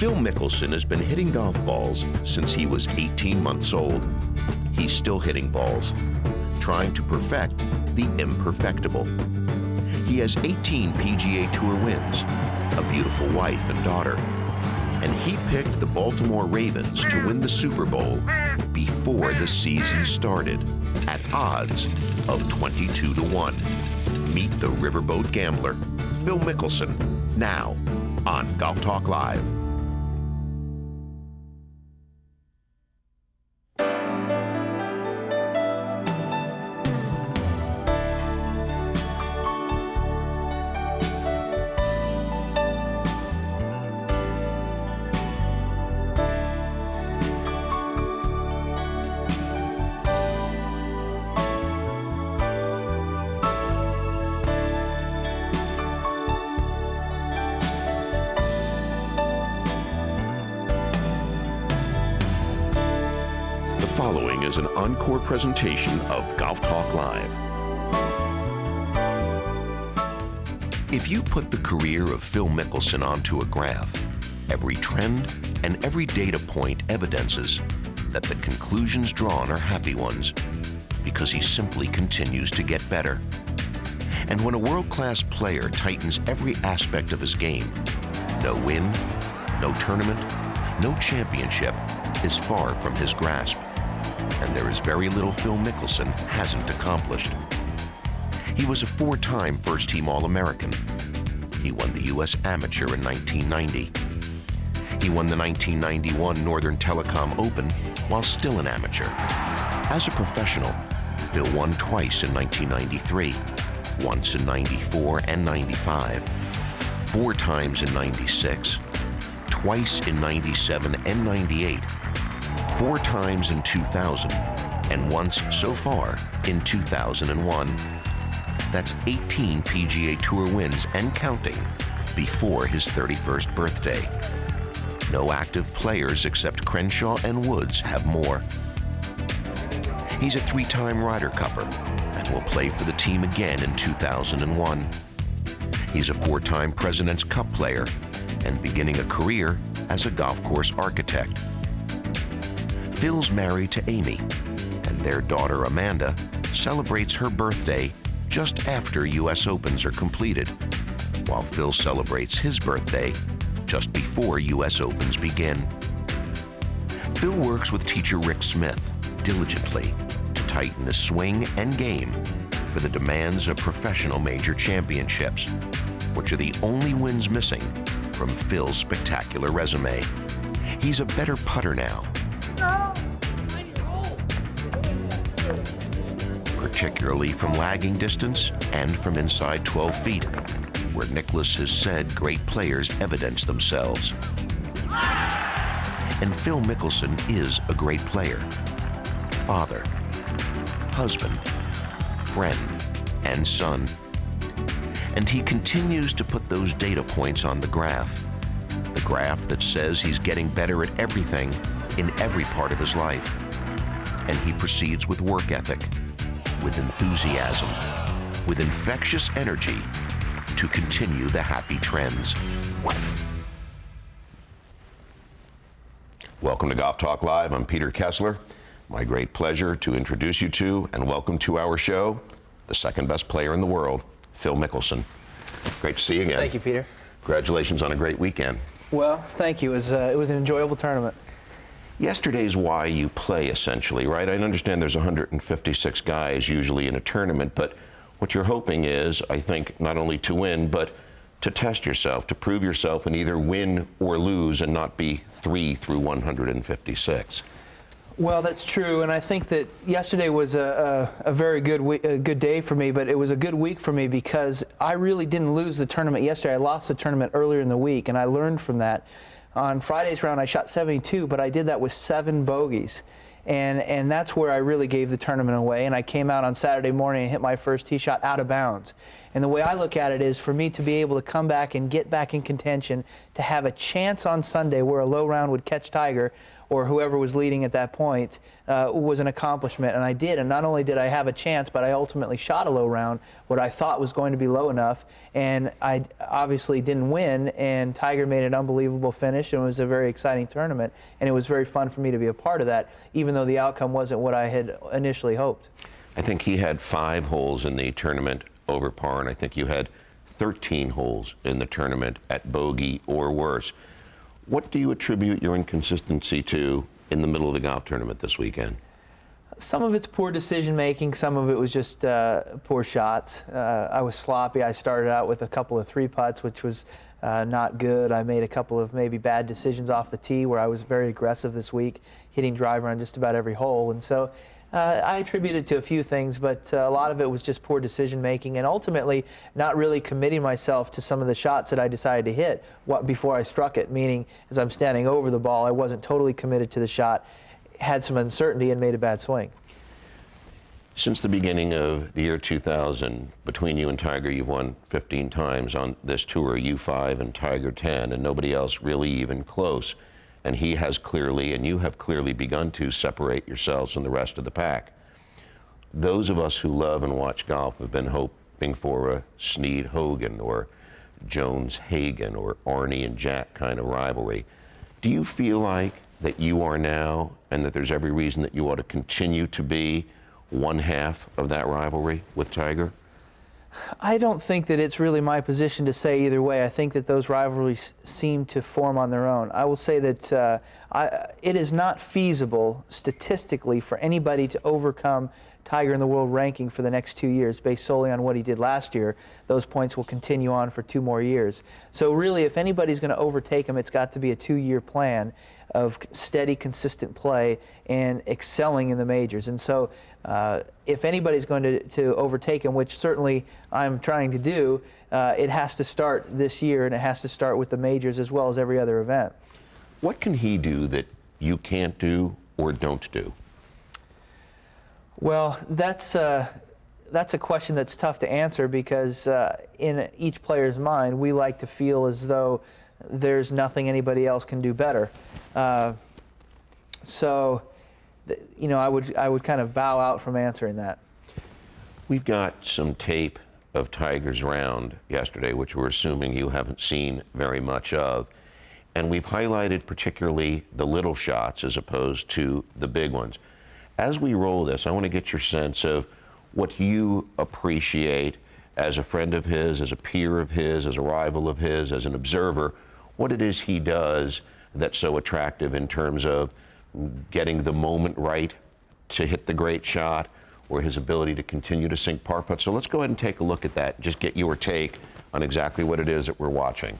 Phil Mickelson has been hitting golf balls since he was 18 months old. He's still hitting balls, trying to perfect the imperfectible. He has 18 PGA Tour wins, a beautiful wife and daughter, and he picked the Baltimore Ravens to win the Super Bowl before the season started at odds of 22-1. Meet the riverboat gambler, Phil Mickelson, now on Golf Talk Live. The following is an encore presentation of Golf Talk Live. If you put the career of Phil Mickelson onto a graph, every trend and every data point evidences that the conclusions drawn are happy ones, because he simply continues to get better. And when a world-class player tightens every aspect of his game, no win, no tournament, no championship is far from his grasp. And there is very little Phil Mickelson hasn't accomplished. He was a four-time first-team All-American. He won the U.S. Amateur in 1990. He won the 1991 Northern Telecom Open while still an amateur. As a professional, Phil won twice in 1993, once in 94 and 95, four times in 96, twice in 97 and 98, four times in 2000, and once so far in 2001. That's 18 PGA Tour wins and counting before his 31st birthday. No active players except Crenshaw and Woods have more. He's a three-time Ryder Cupper and will play for the team again in 2001. He's a four-time President's Cup player and beginning a career as a golf course architect. Phil's married to Amy, and their daughter Amanda celebrates her birthday just after U.S. Opens are completed, while Phil celebrates his birthday just before U.S. Opens begin. Phil works with teacher Rick Smith diligently to tighten his swing and game for the demands of professional major championships, which are the only wins missing from Phil's spectacular resume. He's a better putter now, particularly from lagging distance and from inside 12 feet, where Nicklaus has said great players evidence themselves. And Phil Mickelson is a great player, father, husband, friend, and son. And he continues to put those data points on the graph that says he's getting better at everything in every part of his life. And he proceeds with work ethic, with enthusiasm, with infectious energy to continue the happy trends. Welcome to Golf Talk Live. I'm Peter Kessler. My great pleasure to introduce you to and welcome to our show the second best player in the world, Phil Mickelson. Great to see you again. Thank you, Peter. Congratulations on a great weekend. Well, thank you. It was an enjoyable tournament. Yesterday's why you play, essentially, right? I understand there's 156 guys usually in a tournament, but what you're hoping is, I think, not only to win, but to test yourself, to prove yourself and either win or lose and not be 3 through 156. Well, that's true, and I think that yesterday was a very good day for me, but it was a good week for me because I really didn't lose the tournament yesterday. I lost the tournament earlier in the week, and I learned from that. On Friday's round, I shot 72, but I did that with 7 bogeys. And that's where I really gave the tournament away. And I came out on Saturday morning and hit my first tee shot out of bounds. And the way I look at it is for me to be able to come back and get back in contention, to have a chance on Sunday where a low round would catch Tiger, or whoever was leading at that point was an accomplishment, and I did. And not only did I have a chance, but I ultimately shot a low round, what I thought was going to be low enough, and I obviously didn't win, and Tiger made an unbelievable finish, and it was a very exciting tournament, and it was very fun for me to be a part of that, even though the outcome wasn't what I had initially hoped. I think he had 5 holes in the tournament over par, and I think you had 13 holes in the tournament at bogey or worse. What do you attribute your inconsistency to in the middle of the golf tournament this weekend? Some of it's poor decision making, some of it was just poor shots. I was sloppy. I started out with a couple of 3-putts, which was not good. I made a couple of maybe bad decisions off the tee where I was very aggressive this week, hitting driver on just about every hole. And so I attribute it to a few things, but a lot of it was just poor decision making and ultimately not really committing myself to some of the shots that I decided to hit before I struck it, meaning as I'm standing over the ball, I wasn't totally committed to the shot, had some uncertainty, and made a bad swing. Since the beginning of the year 2000, between you and Tiger, you've won 15 times on this tour, you 5 and Tiger 10, and nobody else really even close. And he has clearly, and you have clearly begun to separate yourselves from the rest of the pack. Those of us who love and watch golf have been hoping for a Snead-Hogan or Jones-Hagan or Arnie and Jack kind of rivalry. Do you feel like that you are now, and that there's every reason that you ought to continue to be one half of that rivalry with Tiger? I don't think that it's really my position to say either way. I think that those rivalries seem to form on their own. I will say that it is not feasible statistically for anybody to overcome Tiger in the world ranking for the next 2 years based solely on what he did last year. Those points will continue on for 2 more years. So really, if anybody's going to overtake him, it's got to be a 2-year plan of steady, consistent play and excelling in the majors. And so if anybody's going to overtake him, which certainly I'm trying to do, it has to start this year, and it has to start with the majors as well as every other event. What can he do that you can't do or don't do? Well, that's a question that's tough to answer because in each player's mind, we like to feel as though there's nothing anybody else can do better. So, you know, I would kind of bow out from answering that. We've got some tape of Tiger's round yesterday, which we're assuming you haven't seen very much of. And we've highlighted particularly the little shots as opposed to the big ones. As we roll this, I want to get your sense of what you appreciate as a friend of his, as a peer of his, as a rival of his, as an observer, what it is he does that's so attractive in terms of getting the moment right to hit the great shot, or his ability to continue to sink par putts. So let's go ahead and take a look at that, just get your take on exactly what it is that we're watching.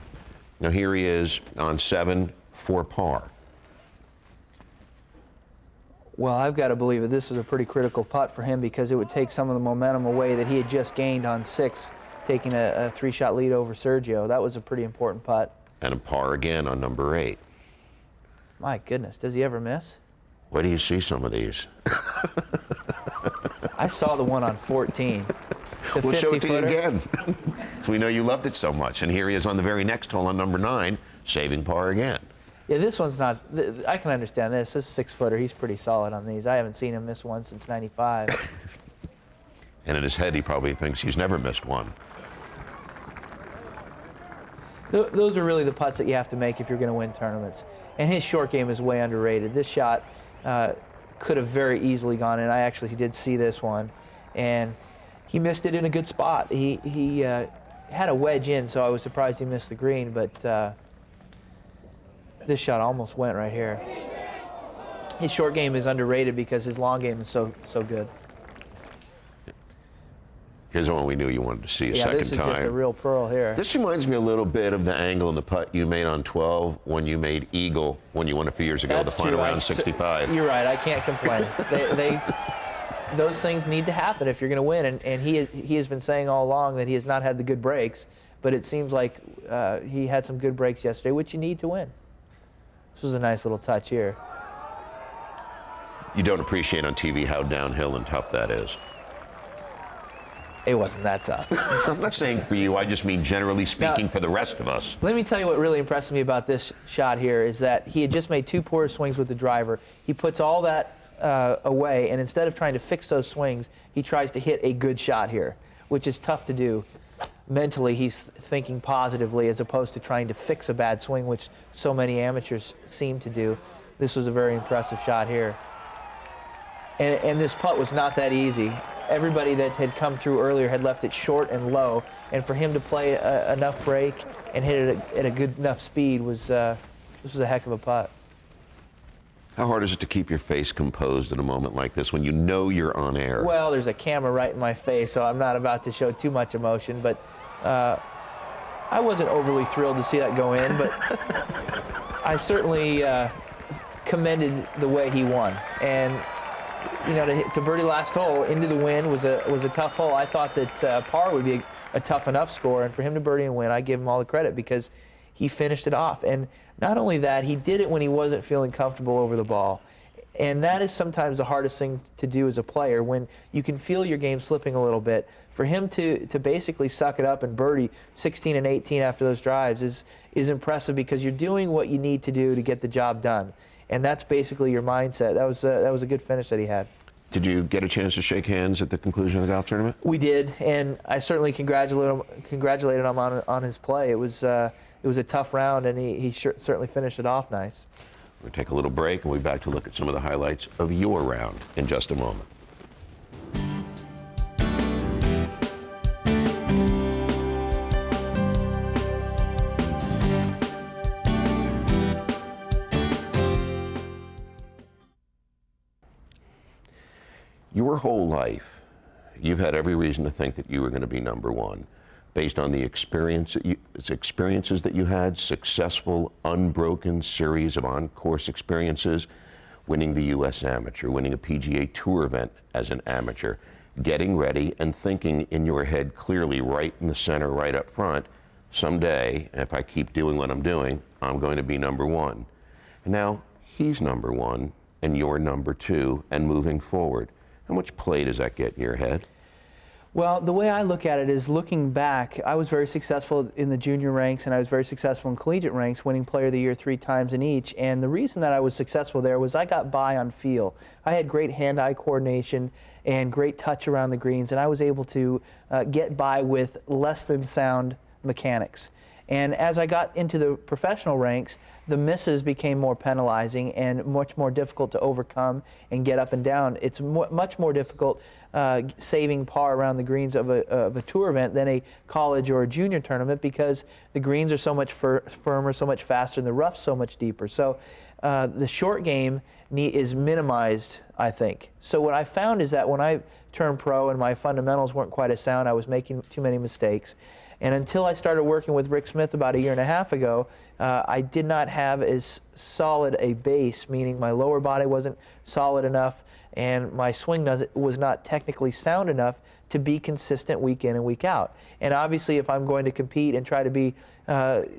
Now here he is on 7 for par. Well, I've got to believe that this is a pretty critical putt for him because it would take some of the momentum away that he had just gained on 6, taking a 3-shot lead over Sergio. That was a pretty important putt. And a par again on number 8. My goodness, does he ever miss? Where do you see some of these? I saw the one on 14. The We'll show it to you 50-footer. again. So we know you loved it so much. And here he is on the very next hole on number 9, saving par again. Yeah, this one's not, I can understand this. This is 6-footer. He's pretty solid on these. I haven't seen him miss one since '95. And in his head, he probably thinks he's never missed one. Those are really the putts that you have to make if you're going to win tournaments. And his short game is way underrated. This shot could have very easily gone in. I actually did see this one. And he missed it in a good spot. He had a wedge in, so I was surprised he missed the green, but this shot almost went right here. His short game is underrated because his long game is so good. Here's the one we knew you wanted to see a second time. Yeah, this is just a real pearl here. This reminds me a little bit of the angle in the putt you made on 12 when you made eagle when you won a few years ago, That's the final true. round 65. You're right. I can't complain. Those things need to happen if you're going to win. And he has been saying all along that he has not had the good breaks, but it seems like he had some good breaks yesterday, which you need to win. This was a nice little touch here. You don't appreciate on TV how downhill and tough that is. It wasn't that tough. I'm not saying for you, I just mean generally speaking for the rest of us. Let me tell you what really impressed me about this shot here is that he had just made 2 poor swings with the driver. He puts all that away, and instead of trying to fix those swings, he tries to hit a good shot here, which is tough to do. Mentally, he's thinking positively as opposed to trying to fix a bad swing, which so many amateurs seem to do. This was a very impressive shot here. And this putt was not that easy. Everybody that had come through earlier had left it short and low, and for him to play enough break and hit it at a good enough speed was this was a heck of a putt. How hard is it to keep your face composed in a moment like this when you know you're on air? Well, there's a camera right in my face, so I'm not about to show too much emotion, but I wasn't overly thrilled to see that go in, but I certainly commended the way he won. And you know, to birdie last hole into the wind was a tough hole. I thought that par would be a tough enough score, and for him to birdie and win, I give him all the credit because he finished it off. And not only that, he did it when he wasn't feeling comfortable over the ball. And that is sometimes the hardest thing to do as a player, when you can feel your game slipping a little bit. For him to basically suck it up and birdie 16 and 18 after those drives is impressive, because you're doing what you need to do to get the job done. And that's basically your mindset. That was a good finish that he had. Did you get a chance to shake hands at the conclusion of the golf tournament? We did, and I certainly congratulated him on his play. It was a tough round, and he certainly finished it off nice. We'll take a little break, and we'll be back to look at some of the highlights of your round in just a moment. Your whole life, you've had every reason to think that you were going to be number one, based on the experiences that you had, successful, unbroken series of on-course experiences, winning the U.S. Amateur, winning a PGA Tour event as an amateur, getting ready and thinking in your head clearly right in the center, right up front, someday, if I keep doing what I'm doing, I'm going to be number one. And now he's number one and you're number two and moving forward. How much play does that get in your head? Well, the way I look at it is, looking back, I was very successful in the junior ranks, and I was very successful in collegiate ranks, winning Player of the Year 3 times in each. And the reason that I was successful there was I got by on feel. I had great hand-eye coordination and great touch around the greens, and I was able to get by with less than sound mechanics. And as I got into the professional ranks, the misses became more penalizing and much more difficult to overcome and get up and down. It's much more difficult saving par around the greens of a tour event than a college or a junior tournament, because the greens are so much firmer, so much faster, and the rough's so much deeper. So the short game is minimized, I think. So what I found is that when I turned pro and my fundamentals weren't quite as sound, I was making too many mistakes. And until I started working with Rick Smith about 1.5 years ago, I did not have as solid a base, meaning my lower body wasn't solid enough and my swing was not technically sound enough to be consistent week in and week out. And obviously, if I'm going to compete and try to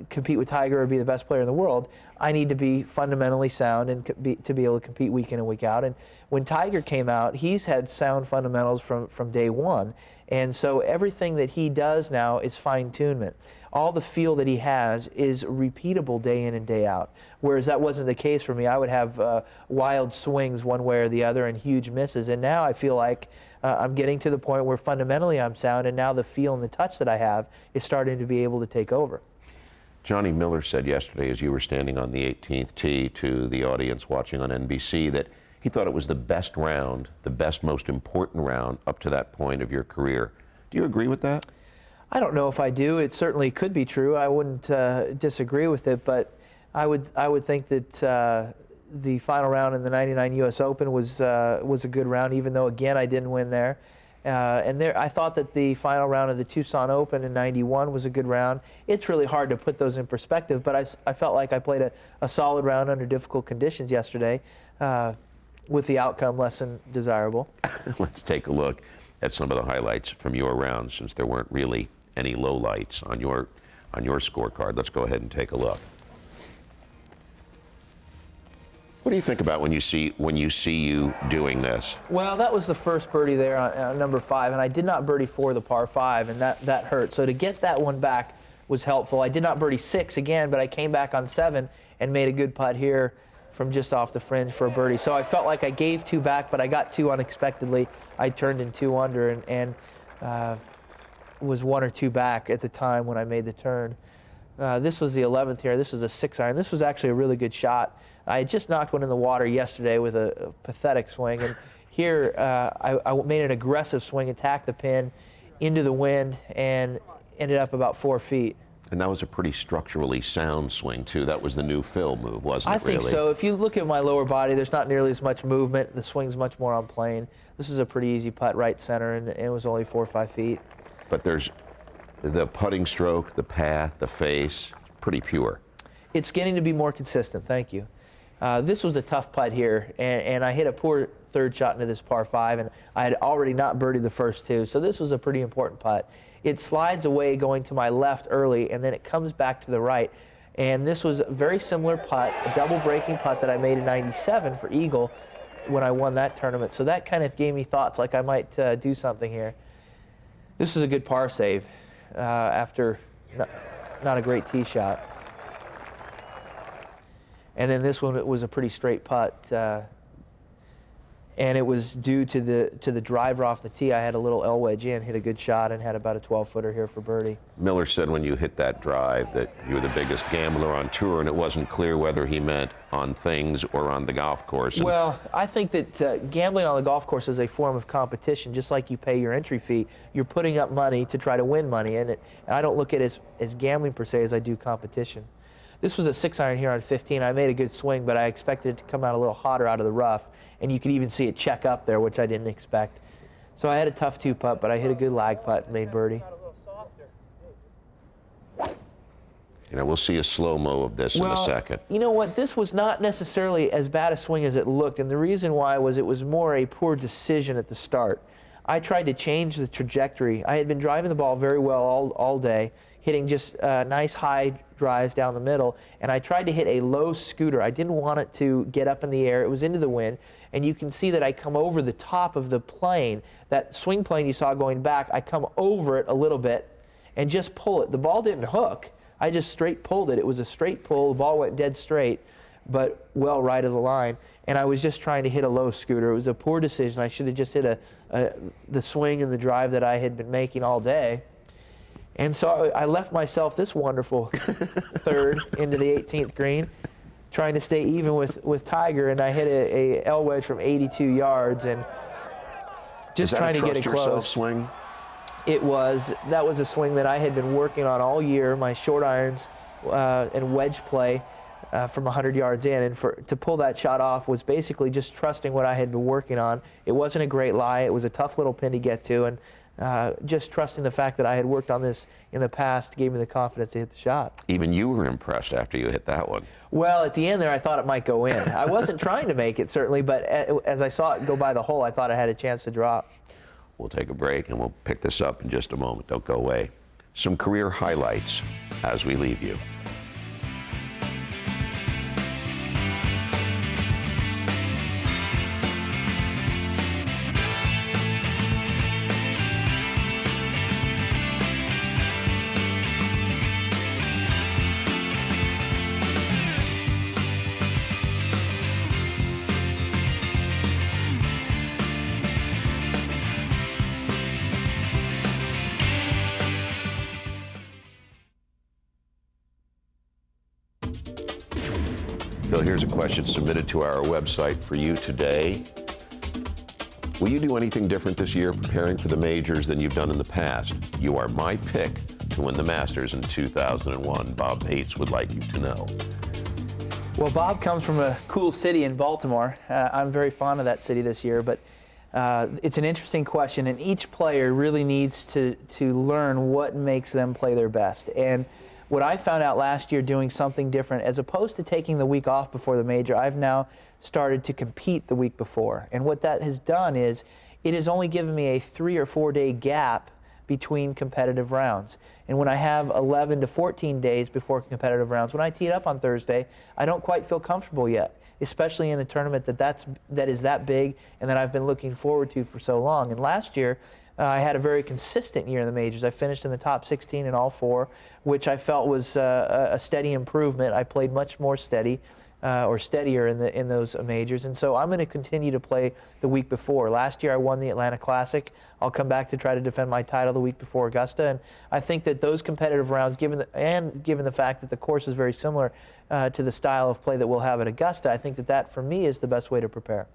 compete with Tiger or be the best player in the world, I need to be fundamentally sound and to be able to compete week in and week out. And when Tiger came out, he's had sound fundamentals from day one. And so everything that he does now is fine-tunement. All the feel that he has is repeatable day in and day out, whereas that wasn't the case for me. I would have wild swings one way or the other and huge misses. And now I feel like I'm getting to the point where fundamentally I'm sound, and now the feel and the touch that I have is starting to be able to take over. Johnny Miller said yesterday, as you were standing on the 18th tee to the audience watching on NBC, that he thought it was the best round, the best, most important round up to that point of your career. Do you agree with that? I don't know if I do. It certainly could be true. I wouldn't disagree with it, but I would think that the final round in the '99 U.S. Open was a good round, even though, again, I didn't win there. I thought that the final round of the Tucson Open in '91 was a good round. It's really hard to put those in perspective, but I felt like I played a solid round under difficult conditions yesterday, with the outcome less than desirable. Let's take a look at some of the highlights from your round, since there weren't really any lowlights on your scorecard. Let's go ahead and take a look. What do you think about when you see you doing this? Well, that was the first birdie there on number 5, and I did not birdie 4, the par 5, and that hurt. So to get that one back was helpful. I did not birdie 6 again, but I came back on 7 and made a good putt here from just off the fringe for a birdie. So I felt like I gave 2 back, but I got 2 unexpectedly. I turned in 2 under and was 1 or 2 back at the time when I made the turn. This was the 11th here. This was a 6-iron. This was actually a really good shot. I had just knocked one in the water yesterday with a pathetic swing, and here I made an aggressive swing, attacked the pin into the wind, and ended up about 4 feet. And that was a pretty structurally sound swing, too. That was the new Phil move, wasn't it, really? I think so. If you look at my lower body, there's not nearly as much movement. The swing's much more on plane. This is a pretty easy putt, right center, and it was only 4 or 5 feet. But there's the putting stroke, the path, the face, pretty pure. It's getting to be more consistent, thank you. This was a tough putt here, and I hit a poor third shot into this par 5, and I had already not birdied the first 2, so this was a pretty important putt. It slides away going to my left early, and then it comes back to the right. And this was a very similar putt, a double breaking putt that I made in '97 for Eagle when I won that tournament. So that kind of gave me thoughts like I might do something here. This is a good par save after not a great tee shot. And then this one, it was a pretty straight putt. And it was due to the driver off the tee. I had a little L wedge in, hit a good shot, and had about a 12-footer here for birdie. Miller said when you hit that drive that you were the biggest gambler on tour, and it wasn't clear whether he meant on things or on the golf course. Well, I think that gambling on the golf course is a form of competition. Just like you pay your entry fee, you're putting up money to try to win money, and I don't look at it as gambling per se as I do competition. This was a 6-iron here on 15. I made a good swing, but I expected it to come out a little hotter out of the rough, and you could even see it check up there, which I didn't expect. So I had a tough 2-putt, but I hit a good lag putt and made birdie. You know, we'll see a slow-mo of this in a second. You know what? This was not necessarily as bad a swing as it looked, and the reason why was it was more a poor decision at the start. I tried to change the trajectory. I had been driving the ball very well all day, hitting just nice high drives down the middle, and I tried to hit a low scooter. I didn't want it to get up in the air. It was into the wind, and you can see that I come over the top of the plane. That swing plane you saw going back, I come over it a little bit and just pull it. The ball didn't hook. I just straight pulled it. It was a straight pull. The ball went dead straight, but well right of the line, and I was just trying to hit a low scooter. It was a poor decision. I should have just hit the swing and the drive that I had been making all day. And so I left myself this wonderful third into the 18th green, trying to stay even with Tiger, and I hit a L wedge from 82 yards, and just trying to get it close. Is that a trust yourself swing? That was a swing that I had been working on all year, my short irons and wedge play from 100 yards in, and to pull that shot off was basically just trusting what I had been working on. It wasn't a great lie. It was a tough little pin to get to, and just trusting the fact that I had worked on this in the past gave me the confidence to hit the shot. Even you were impressed after you hit that one. Well, at the end there, I thought it might go in. I wasn't trying to make it, certainly, but as I saw it go by the hole, I thought it had a chance to drop. We'll take a break, and we'll pick this up in just a moment. Don't go away. Some career highlights as we leave you. Phil, here's a question submitted to our website for you today. Will you do anything different this year preparing for the majors than you've done in the past? You are my pick to win the Masters in 2001. Bob Bates would like you to know. Well, Bob comes from a cool city in Baltimore. I'm very fond of that city this year, but it's an interesting question, and each player really needs to learn what makes them play their best. And what I found out last year doing something different, as opposed to taking the week off before the major, I've now started to compete the week before. And what that has done is it has only given me a 3 or 4 day gap between competitive rounds. And when I have 11 to 14 days before competitive rounds, when I tee it up on Thursday, I don't quite feel comfortable yet, especially in a tournament that is that big and that I've been looking forward to for so long. And last year, I had a very consistent year in the majors. I finished in the top 16 in all 4, which I felt was a steady improvement. I played much more steady. Or steadier in those majors, and so I'm going to continue to play the week before. Last year I won the Atlanta Classic. I'll come back to try to defend my title the week before Augusta, and I think that those competitive rounds, given the fact that the course is very similar to the style of play that we'll have at Augusta, I think that for me is the best way to prepare.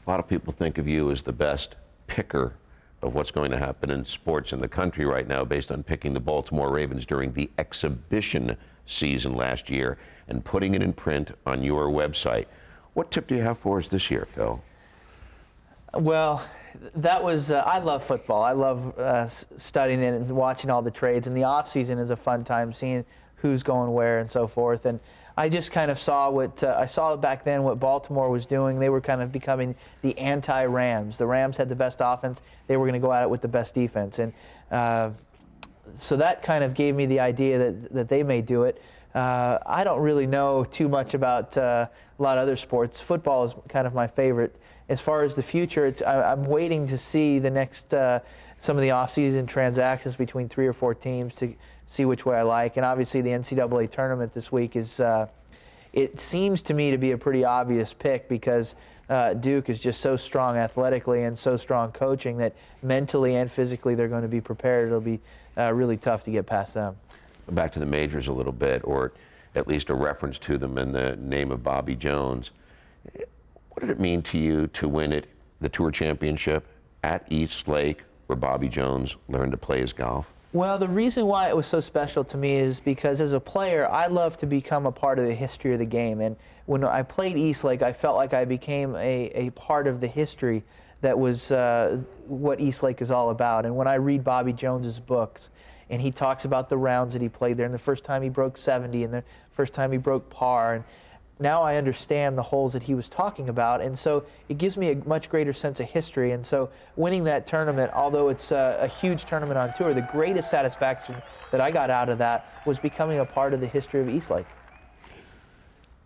A lot of people think of you as the best picker of what's going to happen in sports in the country right now based on picking the Baltimore Ravens during the exhibition season last year and putting it in print on your website. What tip do you have for us this year, Phil? Well, that was, I love football. I love studying it and watching all the trades, and the off season is a fun time seeing who's going where and so forth. And I just kind of saw I saw back then what Baltimore was doing. They were kind of becoming the anti-Rams. The Rams had the best offense. They were going to go at it with the best defense. And so that kind of gave me the idea that they may do it. I don't really know too much about a lot of other sports. Football is kind of my favorite. As far as the future, I'm waiting to see the next some of the off-season transactions between 3 or 4 teams to see which way I like. And obviously the NCAA tournament this week is, it seems to me to be a pretty obvious pick because Duke is just so strong athletically and so strong coaching that mentally and physically they're going to be prepared. It'll be really tough to get past them. Back to the majors a little bit, or at least a reference to them in the name of Bobby Jones. What did it mean to you to win the Tour Championship at East Lake, where Bobby Jones learned to play his golf? Well, the reason why it was so special to me is because as a player, I love to become a part of the history of the game. And when I played East Lake, I felt like I became a part of the history that was what East Lake is all about. And when I read Bobby Jones's books, and he talks about the rounds that he played there, and the first time he broke 70, and the first time he broke par, and now I understand the holes that he was talking about, and so it gives me a much greater sense of history. And so winning that tournament, although it's a huge tournament on tour, the greatest satisfaction that I got out of that was becoming a part of the history of East Lake.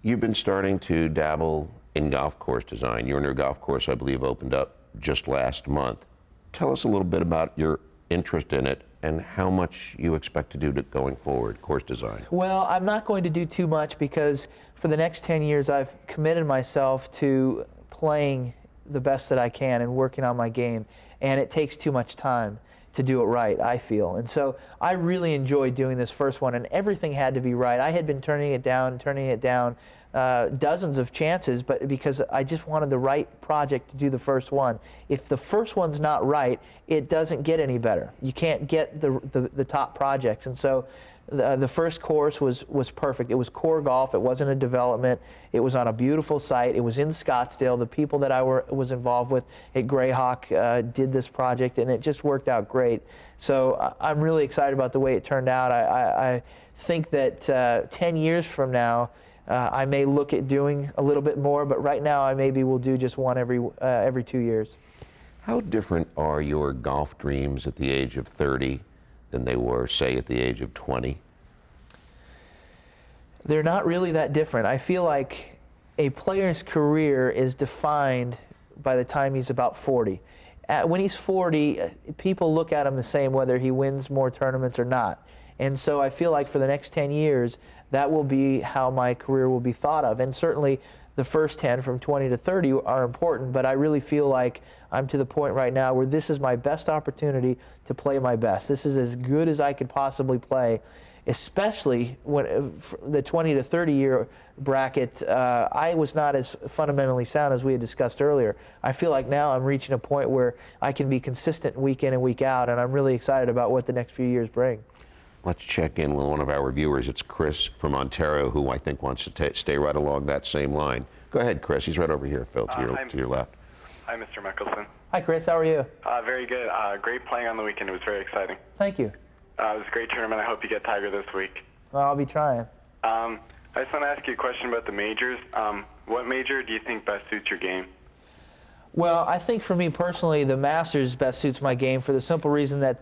You've been starting to dabble in golf course design. Your new golf course, I believe, opened up just last month. Tell us a little bit about your interest in it and how much you expect to do going forward, course design. Well, I'm not going to do too much because for the next 10 years I've committed myself to playing the best that I can and working on my game, and it takes too much time to do it right, I feel. And so I really enjoyed doing this first one, and everything had to be right. I had been turning it down, dozens of chances, but because I just wanted the right project to do the first one. If the first one's not right, it doesn't get any better. You can't get the top projects. And so the first course was perfect. It was core golf. It wasn't a development. It was on a beautiful site. It was in Scottsdale. The people that I was involved with at Greyhawk did this project, and it just worked out great. So I'm really excited about the way it turned out. I think that 10 years from now, I may look at doing a little bit more, but right now I maybe will do just one every 2 years. How different are your golf dreams at the age of 30 than they were, say, at the age of 20? They're not really that different. I feel like a player's career is defined by the time he's about 40. When he's 40, people look at him the same whether he wins more tournaments or not. And so I feel like for the next 10 years, that will be how my career will be thought of. And certainly the first 10 from 20 to 30 are important, but I really feel like I'm to the point right now where this is my best opportunity to play my best. This is as good as I could possibly play, especially when the 20 to 30 year bracket, I was not as fundamentally sound as we had discussed earlier. I feel like now I'm reaching a point where I can be consistent week in and week out, and I'm really excited about what the next few years bring. Let's check in with one of our viewers. It's Chris from Ontario, who I think wants to stay right along that same line. Go ahead, Chris. He's right over here, Phil, to your left. Hi, Mr. Mickelson. Hi, Chris. How are you? Very good. Great playing on the weekend. It was very exciting. Thank you. It was a great tournament. I hope you get Tiger this week. Well, I'll be trying. I just want to ask you a question about the majors. What major do you think best suits your game? Well, I think for me personally, the Masters best suits my game for the simple reason that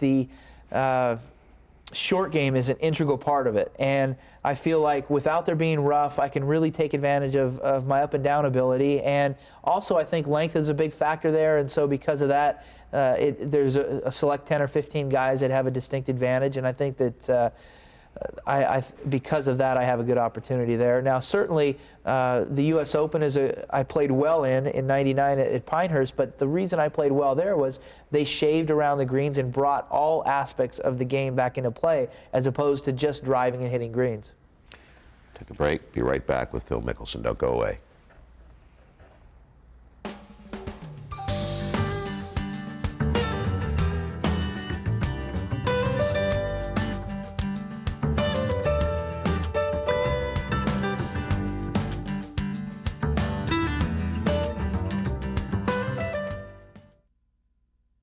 short game is an integral part of it. And I feel like without there being rough, I can really take advantage of my up and down ability. And also I think length is a big factor there. And so because of that, there's a select 10 or 15 guys that have a distinct advantage. And I think that because of that, I have a good opportunity there. Now, certainly, the U.S. Open I played well in '99 at Pinehurst, but the reason I played well there was they shaved around the greens and brought all aspects of the game back into play, as opposed to just driving and hitting greens. Take a break. Be right back with Phil Mickelson. Don't go away.